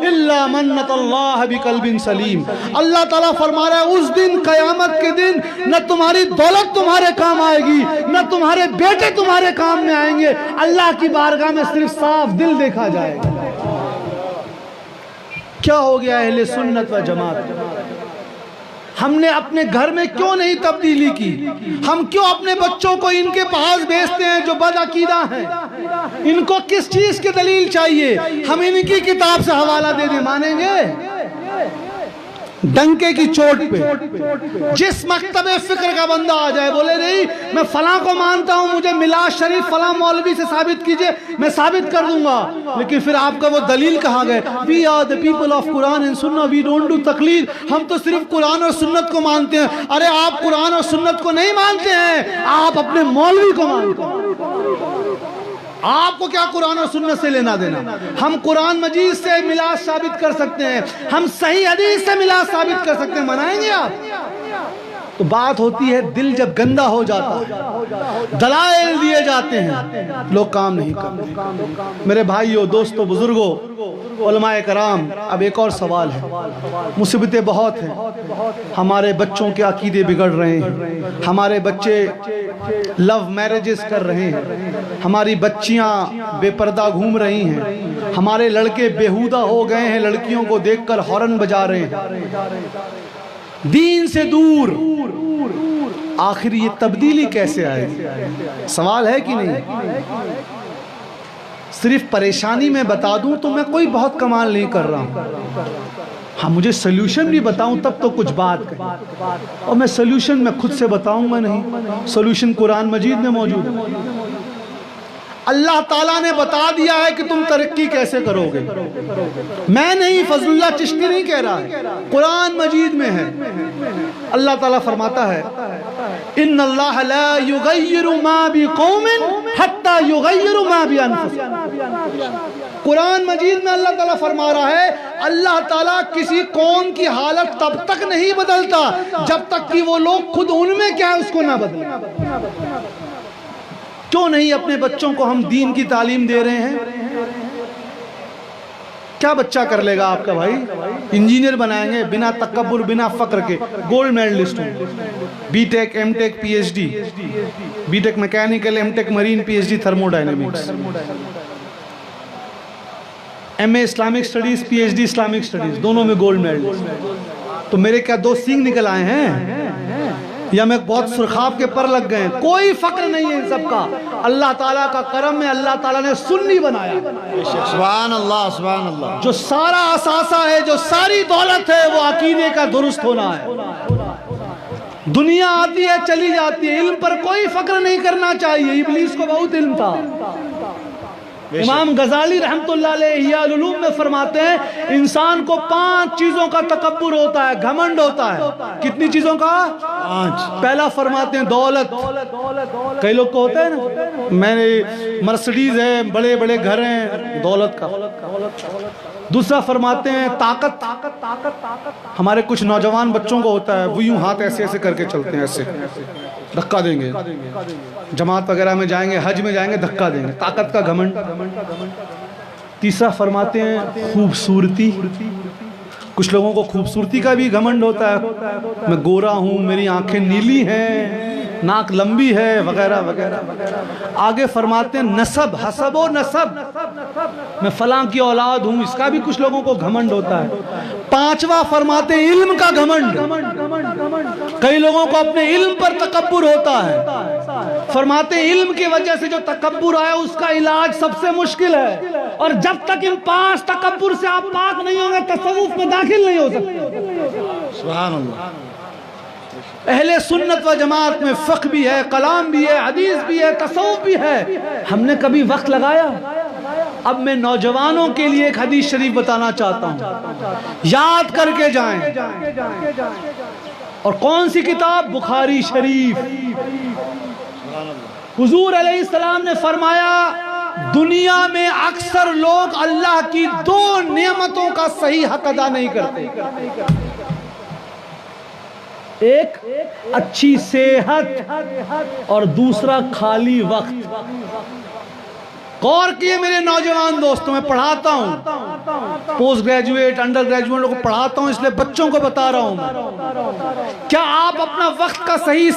الا من اتى اللہ بقلب سلیم. اللہ تعالیٰ فرما رہا ہے اس دن قیامت کے دن نہ تمہاری دولت تمہارے کام آئے گی نہ تمہارے بیٹے تمہارے کام میں آئیں گے. اللہ کی بارگاہ میں صرف صاف دل دیکھا جائے گا. کیا ہو گیا اہل سنت و جماعت؟ ہم نے اپنے گھر میں کیوں نہیں تبدیلی کی؟ ہم کیوں اپنے بچوں کو ان کے پاس بھیجتے ہیں جو بد عقیدہ ہیں؟ ان کو کس چیز کی دلیل چاہیے؟ ہم ان کی کتاب سے حوالہ دے دیں مانیں گے؟ ڈنکے کی چوٹ پہ جس مکتب فکر کا بندہ آ جائے بولے نہیں میں فلاں کو مانتا ہوں، مجھے میلاد شریف فلاں مولوی سے ثابت کیجئے، میں ثابت کر دوں گا. لیکن پھر آپ کا وہ دلیل کہاں گئے؟ We are the people of Quran and Sunnah, we don't do تقلید. ہم تو صرف قرآن اور سنت کو مانتے ہیں. ارے آپ قرآن اور سنت کو نہیں مانتے ہیں، آپ اپنے مولوی کو مانتے ہیں. آپ کو کیا قرآن اور سنت سے لینا دینا؟ ہم قرآن مجید سے میلاد ثابت کر سکتے ہیں، ہم صحیح حدیث سے میلاد ثابت کر سکتے ہیں. منائیں گے آپ؟ تو بات ہوتی ہے دل جب گندا ہو جاتا ہے، دلائل دیے جاتے ہیں، لوگ کام نہیں کرتے. میرے بھائیوں، دوستوں، بزرگوں، علماء کرام، اب ایک اور سوال ہے. مصیبتیں بہت ہیں. ہمارے بچوں کے عقیدے بگڑ رہے ہیں، ہمارے بچے لو میرجز کر رہے ہیں، ہماری بچیاں بے پردہ گھوم رہی ہیں، ہمارے لڑکے بیہودہ ہو گئے ہیں، لڑکیوں کو دیکھ کر ہارن بجا رہے ہیں، دین سے دور. آخر یہ تبدیلی کیسے آئے گی؟ سوال ہے کہ نہیں؟ صرف پریشانی میں بتا دوں تو میں کوئی بہت کمال نہیں کر رہا ہوں. ہاں مجھے سلوشن بھی بتاؤں تب تو کچھ بات کریں، اور میں سلوشن میں خود سے بتاؤں گا نہیں. سلوشن قرآن مجید میں موجود ہے. اللہ تعالیٰ نے بتا دیا ہے کہ تم ترقی کیسے کرو گے. میں نہیں، فضل اللہ چشتی نہیں کہہ رہا ہے، قرآن مجید میں ہے. اللہ تعالیٰ فرماتا ہے ان اللہ لا یغیر ما بقوم حتی یغیر ما بانفسہم. قرآن مجید میں اللہ تعالیٰ فرما رہا ہے اللہ تعالیٰ کسی قوم کی حالت تب تک نہیں بدلتا جب تک کہ وہ لوگ خود ان میں کیا ہے اس کو نہ بدلیں. کیوں نہیں اپنے بچوں کو ہم دین کی تعلیم دے رہے ہیں؟ کیا بچہ کر لے گا آپ کا بھائی؟ انجینئر بنائیں گے بنا تکبر بنا فقر کے، گولڈ میڈلسٹ ہوں، B tech M tech P H D, B tech mechanical, M tech marine, P H D thermodynamics, M A Islamic studies, P H D Islamic studies, دونوں میں گولڈ میڈلسٹ. تو میرے کیا دو سینگ نکل آئے ہیں یا میں بہت سرخاب کے پر لگ گئے ہیں؟ کوئی فقر نہیں ہے ان سب کا. اللہ تعالیٰ کا کرم ہے، اللہ تعالیٰ نے سنی بنایا. سبحان اللہ، سبحان اللہ. جو سارا اثاثہ ہے، جو ساری دولت ہے، وہ عقیدے کا درست ہونا ہے. دنیا آتی ہے چلی جاتی ہے، علم پر کوئی فقر نہیں کرنا چاہیے. ابلیس کو بہت علم تھا. امام غزالی رحمت اللہ علیہ احیاء العلوم میں فرماتے ہیں انسان کو 5 چیزوں کا تکبر ہوتا ہے، گھمنڈ ہوتا ہے. کتنی چیزوں کا؟ 5. پہلا فرماتے ہیں دولت. کئی لوگ کو ہوتا ہے نا میں نے مرسڈیز ہے، بڑے بڑے گھر ہیں، دولت کا. دوسرا فرماتے ہیں طاقت. ہمارے کچھ نوجوان بچوں کو ہوتا ہے وہ یوں ہاتھ ایسے ایسے کر کے چلتے ہیں، ایسے دھکا دیں گے. جماعت وغیرہ میں جائیں گے، حج میں جائیں گے، دھکا دیں گے. طاقت کا گھمنڈ. تیسرا فرماتے ہیں خوبصورتی. کچھ لوگوں کو خوبصورتی کا بھی گھمنڈ ہوتا ہے، میں گورا ہوں، میری آنکھیں نیلی ہیں، ناک لمبی ہے، وغیرہ وغیرہ. آگے فرماتے ہیں نسب، حسب و نسب، میں فلاں کی اولاد ہوں، اس کا بھی کچھ لوگوں کو گھمنڈ ہوتا ہے. 5واں فرماتے ہیں علم کا گھمنڈ. کئی لوگوں کو اپنے علم پر تکبر ہوتا ہے. فرماتے ہیں علم کی وجہ سے جو تکبر آیا اس کا علاج سب سے مشکل ہے، اور جب تک ان 5 تکبر سے آپ پاک نہیں ہوں گے تصوف میں داخل نہیں ہو سکتے. سبحان اللہ. اہل سنت و جماعت میں فقہ بھی ہے، کلام بھی ہے، حدیث بھی ہے، تصوف بھی ہے. ہم نے کبھی وقت لگایا؟ اب میں نوجوانوں کے لیے ایک حدیث شریف بتانا چاہتا ہوں، یاد کر کے جائیں. اور کون سی کتاب؟ بخاری شریف. حضور علیہ السلام نے فرمایا دنیا میں اکثر لوگ اللہ کی 2 نعمتوں کا صحیح حق ادا نہیں کرتے. ایک اچھی صحت اور دوسرا خالی وقت. غور کیے میرے نوجوان دوستوں، میں پڑھاتا ہوں، پوسٹ گریجویٹ انڈر گریجویٹ کو پڑھاتا ہوں، اس لیے بچوں کو بتا رہا ہوں، کیا آپ اپنا وقت کا صحیح